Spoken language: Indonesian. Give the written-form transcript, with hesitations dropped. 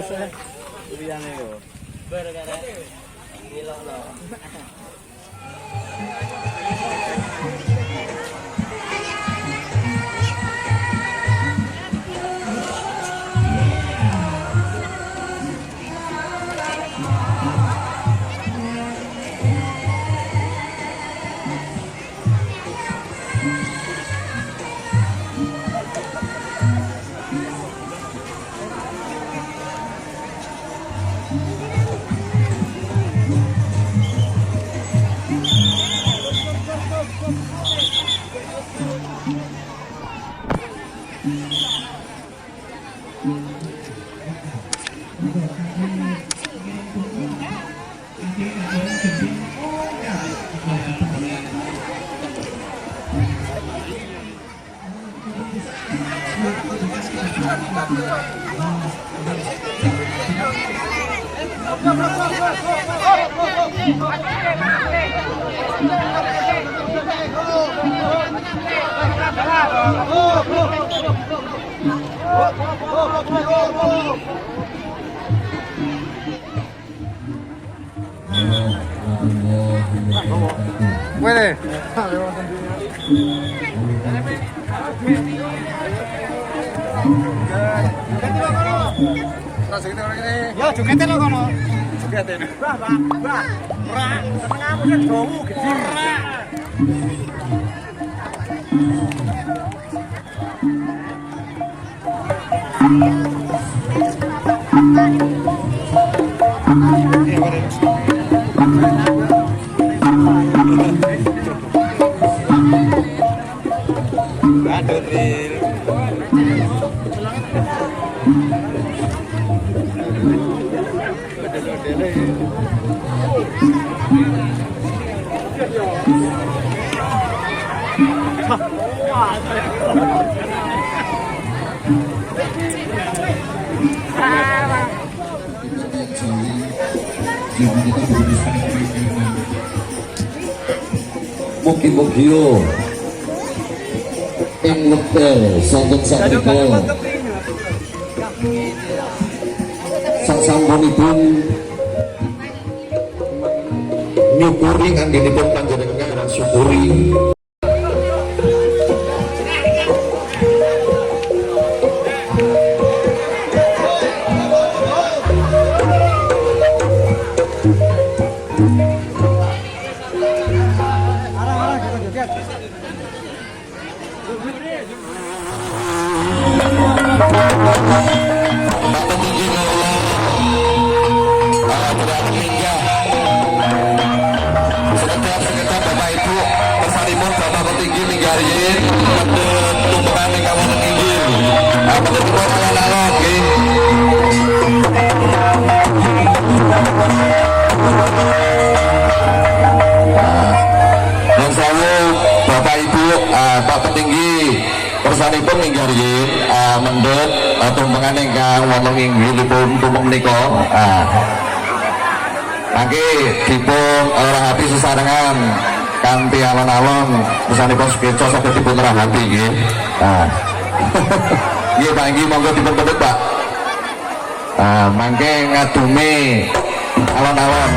Liyane yo. Gara-gara ilokno. Boleh. Yo jogete lho kono. Jogete. Bah, bah, bah. Ora, setengahmu sing dawu gede. Ora. Aduh, Ril. Mugi-mugi ing wekdal sampun sapunika sasampunipun nyukuri anggenipun panjenengan syukuri Bapak Ibu Pak Petinggi persanipun ninggalin mendhet tumpengan ingkang wonten inggilipun tumpeng menika mangke dipun rahati sesarengan kanthi alon-alon persanipun sekeca saged dipun rahati nggih. Nggih Pak inggih monggo dipun pundhut Pak. Mangke ngadume alon-alon.